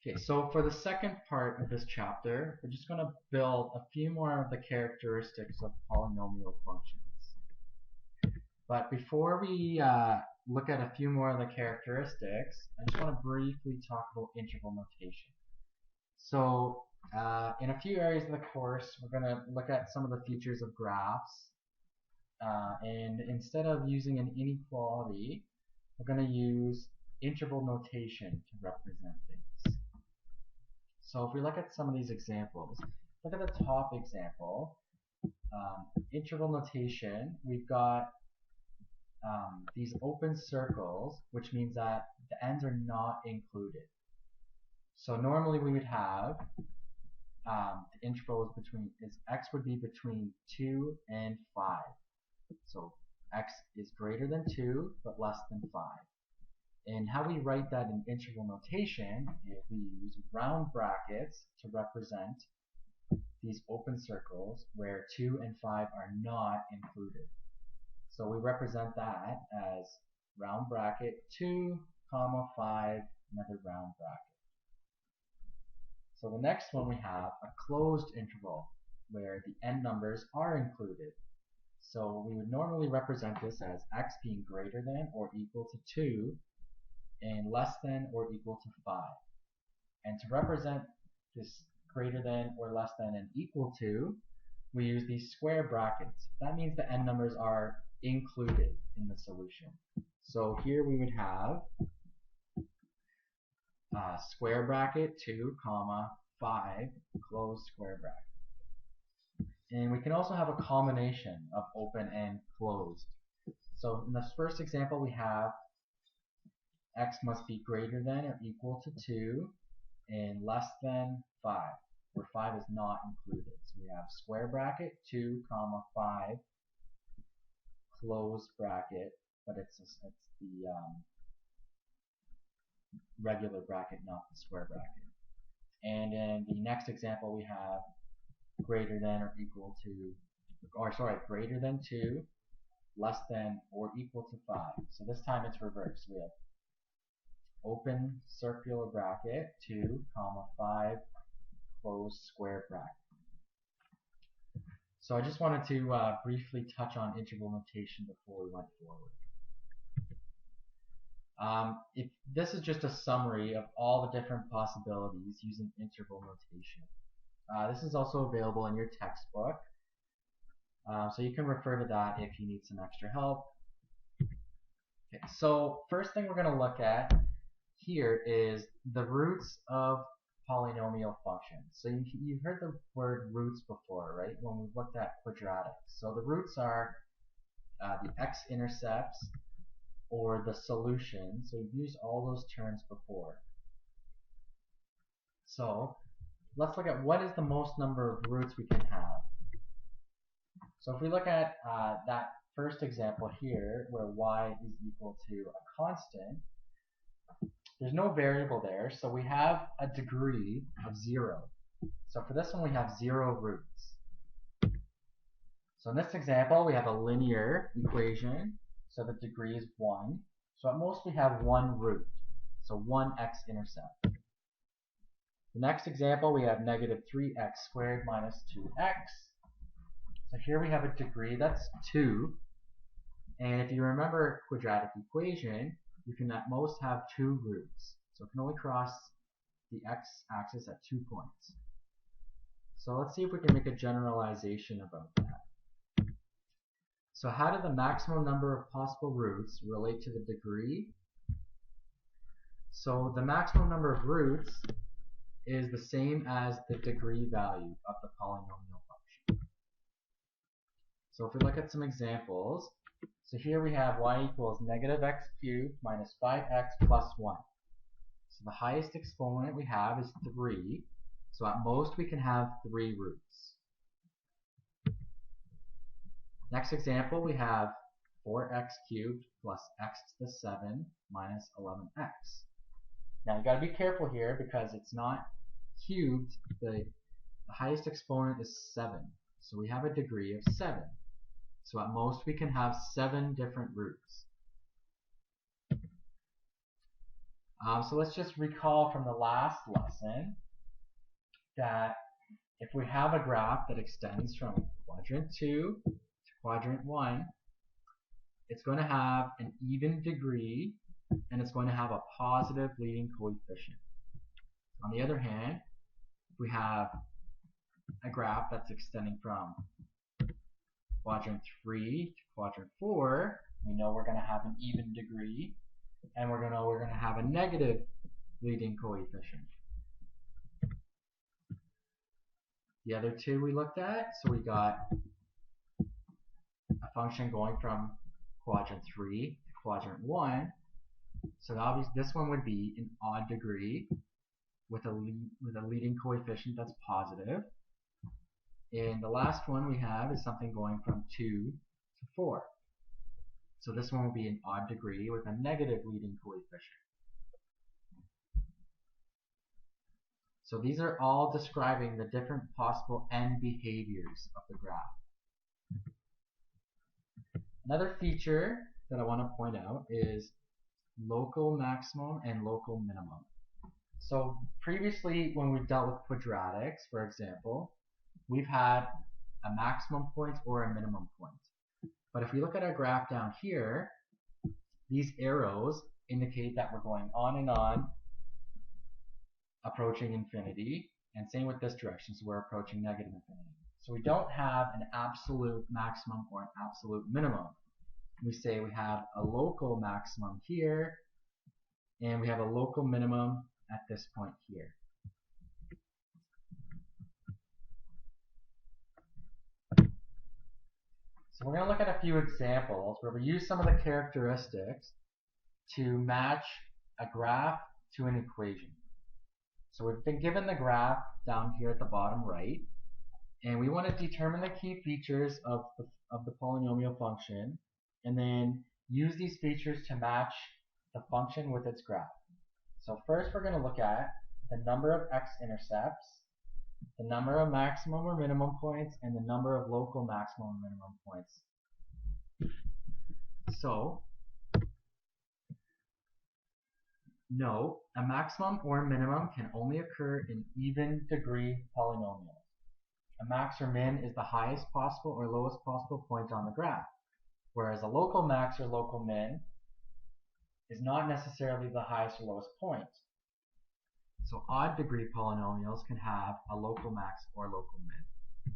Okay, so for the second part of this chapter, we're just going to build a few more of the characteristics of polynomial functions. But before we look at a few more of the characteristics, I just want to briefly talk about integral notation. So in a few areas of the course, we're going to look at some of the features of graphs. And instead of using an inequality, we're going to use integral notation to represent things. So if we look at some of these examples, look at the top example, integral notation, we've got these open circles, which means that the ends are not included. So normally we would have the integral is x would be between 2 and 5. So x is greater than 2 but less than 5. And how we write that in integral notation is we use round brackets to represent these open circles where 2 and 5 are not included. So we represent that as round bracket 2, comma 5, another round bracket. So the next one we have a closed interval where the end numbers are included. So we would normally represent this as x being greater than or equal to 2 and less than or equal to 5. And to represent this greater than or less than and equal to, we use these square brackets. That means the end numbers are included in the solution. So here we would have square bracket 2, comma 5, close square bracket. And we can also have a combination of open and closed. So in this first example we have x must be greater than or equal to 2 and less than 5, where 5 is not included. So we have square bracket 2, comma 5, close bracket, but it's the regular bracket, not the square bracket. And in the next example we have greater than or equal to, greater than 2, less than or equal to 5. So this time it's reversed. We have open circular bracket 2, comma 5, close square bracket. So I just wanted to briefly touch on integral notation before we went forward. If this is just a summary of all the different possibilities using integral notation. This is also available in your textbook, so you can refer to that if you need some extra help. Okay, so first thing we're going to look at here is the roots of polynomial functions. So you've heard the word roots before, right? When we've looked at quadratics. So the roots are the x-intercepts or the solution. So we've used all those terms before. So let's look at what is the most number of roots we can have. So if we look at that first example here, where y is equal to a constant, there's no variable there, so we have a degree of 0. So for this one we have 0 roots. So in this example we have a linear equation, so the degree is 1. So at most we have 1 root, so 1 x-intercept. The next example we have negative 3x squared minus 2x. So here we have a degree that's 2. And if you remember quadratic equation, you can at most have 2 roots. So it can only cross the x-axis at 2 points. So let's see if we can make a generalization about that. So how do the maximum number of possible roots relate to the degree? So the maximum number of roots is the same as the degree value of the polynomial function. So if we look at some examples, so here we have y equals negative x cubed minus 5x plus 1. So the highest exponent we have is 3. So at most we can have 3 roots. Next example we have 4x cubed plus x to the 7 minus 11x. Now you got to be careful here because it's not cubed. The highest exponent is 7. So we have a degree of 7. So at most we can have 7 different roots. So let's just recall from the last lesson that if we have a graph that extends from quadrant 2 to quadrant 1, it's going to have an even degree and it's going to have a positive leading coefficient. On the other hand, if we have a graph that's extending from quadrant 3 to quadrant 4, we know we're going to have an even degree and we're going to have a negative leading coefficient. The other two we looked at, so we got a function going from quadrant 3 to quadrant 1. So obviously this one would be an odd degree with a leading coefficient that's positive. And the last one we have is something going from 2 to 4. So this one will be an odd degree with a negative leading coefficient. So these are all describing the different possible end behaviors of the graph. Another feature that I want to point out is local maximum and local minimum. So previously when we've dealt with quadratics, for example, we've had a maximum point or a minimum point. But if we look at our graph down here, these arrows indicate that we're going on and on, approaching infinity, and same with this direction, so we're approaching negative infinity. So we don't have an absolute maximum or an absolute minimum. We say we have a local maximum here, and we have a local minimum at this point here. So we're going to look at a few examples where we use some of the characteristics to match a graph to an equation. So we've been given the graph down here at the bottom right, and we want to determine the key features of the polynomial function, and then use these features to match the function with its graph. So first we're going to look at the number of x-intercepts, the number of maximum or minimum points, and the number of local maximum or minimum points. So, note, a maximum or a minimum can only occur in even degree polynomials. A max or min is the highest possible or lowest possible point on the graph, whereas a local max or local min is not necessarily the highest or lowest point. So odd degree polynomials can have a local max or local min.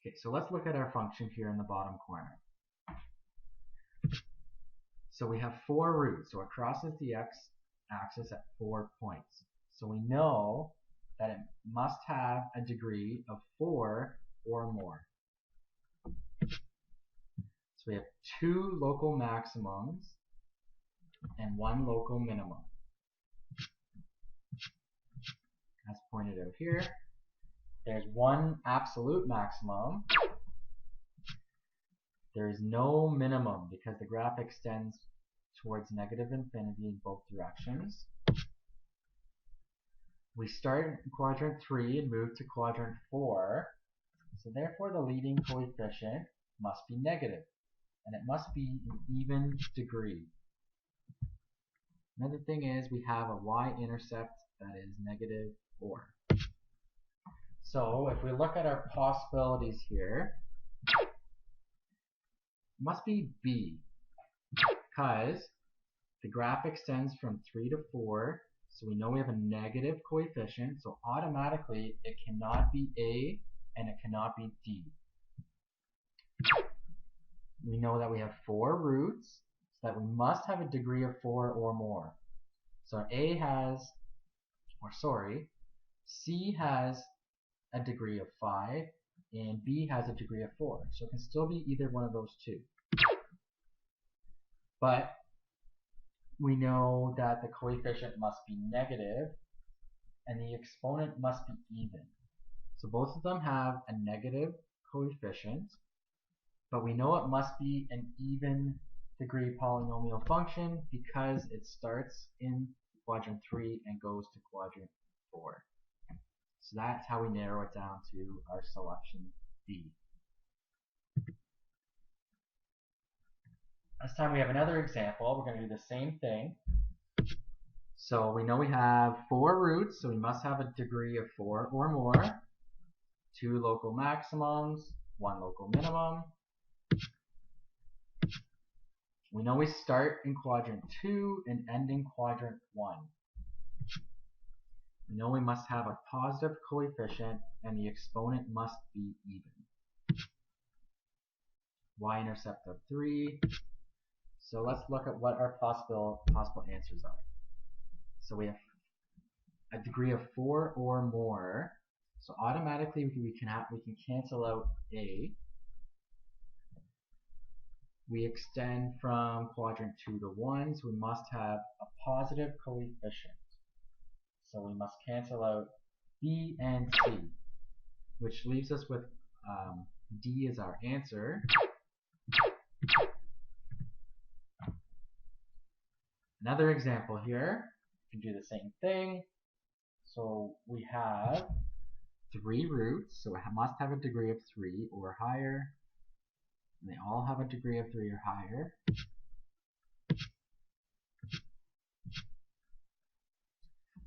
Okay, so let's look at our function here in the bottom corner. So we have 4 roots, so it crosses the x-axis at 4 points. So we know that it must have a degree of 4 or more. So we have 2 local maximums and 1 local minimum. As pointed out here, there's 1 absolute maximum. There is no minimum because the graph extends towards negative infinity in both directions. We start in quadrant 3 and move to quadrant 4, so therefore the leading coefficient must be negative, and it must be an even degree. Another thing is we have a y-intercept that is negative 4. So if we look at our possibilities here, it must be B, because the graph extends from 3 to 4, so we know we have a negative coefficient, so automatically it cannot be A and it cannot be D. We know that we have 4 roots, so that we must have a degree of 4 or more. So C has a degree of 5 and B has a degree of 4, so it can still be either one of those two. But we know that the coefficient must be negative and the exponent must be even. So both of them have a negative coefficient, but we know it must be an even degree polynomial function because it starts in quadrant 3 and goes to quadrant 4. So that's how we narrow it down to our selection B. This time we have another example. We're going to do the same thing. So we know we have 4 roots, so we must have a degree of 4 or more, 2 local maximums, 1 local minimum. We know we start in quadrant 2 and end in quadrant 1. We know we must have a positive coefficient and the exponent must be even. Y-intercept of 3. So let's look at what our possible answers are. So we have a degree of 4 or more. So automatically we can cancel out A. We extend from quadrant 2 to 1, so we must have a positive coefficient. So we must cancel out B and C, which leaves us with D as our answer. Another example here, we can do the same thing. So we have 3 roots, so it must have a degree of 3 or higher. And they all have a degree of 3 or higher.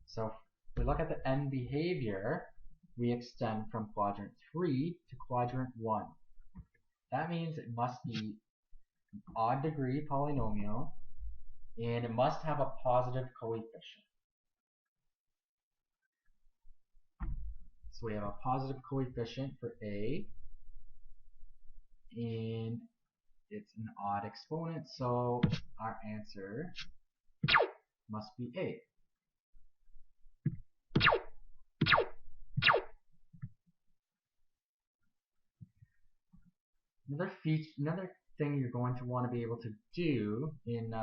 So if we look at the end behavior, we extend from quadrant 3 to quadrant 1. That means it must be an odd degree polynomial and it must have a positive coefficient. So we have a positive coefficient for A and it's an odd exponent, so our answer must be A. Another thing you're going to want to be able to do in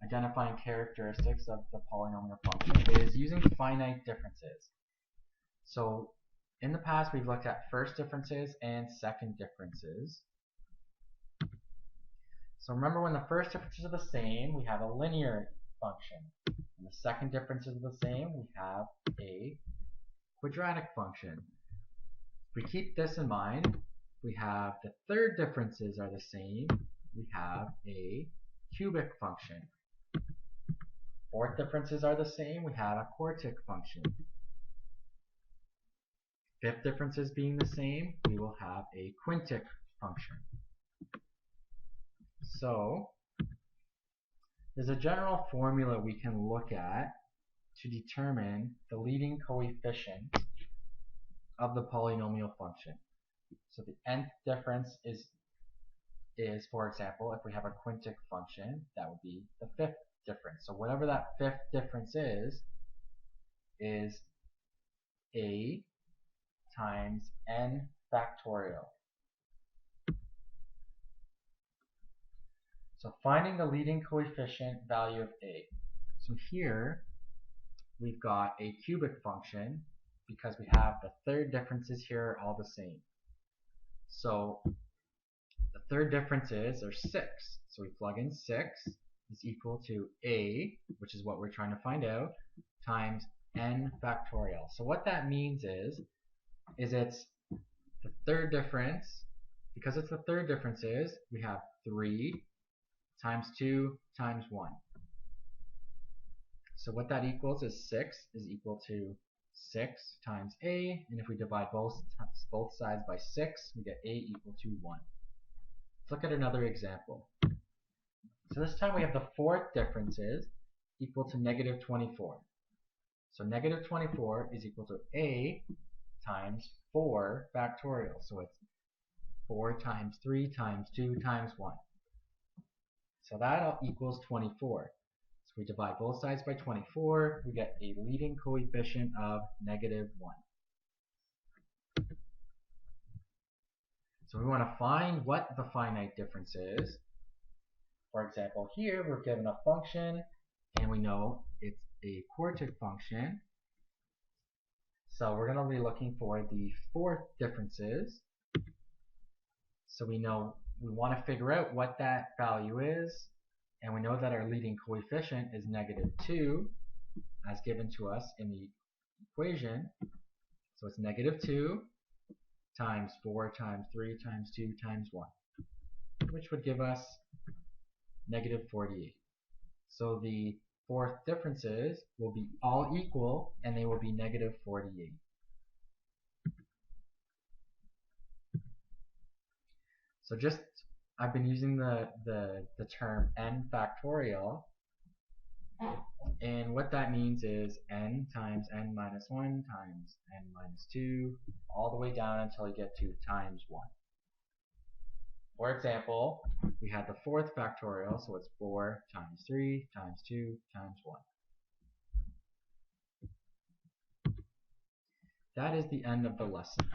identifying characteristics of the polynomial function is using finite differences. So in the past we've looked at first differences and second differences. So remember, when the first differences are the same, we have a linear function. When the second differences are the same, we have a quadratic function. If we keep this in mind, we have the third differences are the same, we have a cubic function. Fourth differences are the same, we have a quartic function. Fifth differences being the same, we will have a quintic function. So there's a general formula we can look at to determine the leading coefficient of the polynomial function. So the nth difference is for example, if we have a quintic function, that would be the fifth difference. So whatever that fifth difference is a times n factorial. So finding the leading coefficient value of a. So here we've got a cubic function because we have the third differences here all the same. So the third differences are 6. So we plug in 6 is equal to a, which is what we're trying to find out, times n factorial. So what that means is it's the third difference. Because it's the third differences, we have 3 times 2 times 1. So what that equals is 6 is equal to 6 times a, and if we divide both sides by 6, we get a equal to 1. Let's look at another example. So this time we have the fourth differences equal to negative 24. So negative 24 is equal to a times 4 factorial. So it's 4 times 3 times 2 times 1. So that equals 24. So we divide both sides by 24, we get a leading coefficient of negative 1. So we want to find what the finite difference is. For example, here we're given a function and we know it's a quartic function. So we're going to be looking for the fourth differences. So we know we want to figure out what that value is, and we know that our leading coefficient is negative 2 as given to us in the equation. So it's negative 2 times 4 times 3 times 2 times 1, which would give us negative 48. So the fourth differences will be all equal, and they will be negative 48. So I've been using the term n factorial, and what that means is n times n minus 1 times n minus 2, all the way down until you get to times 1. For example, we had the fourth factorial, so it's 4 times 3 times 2 times 1. That is the end of the lesson.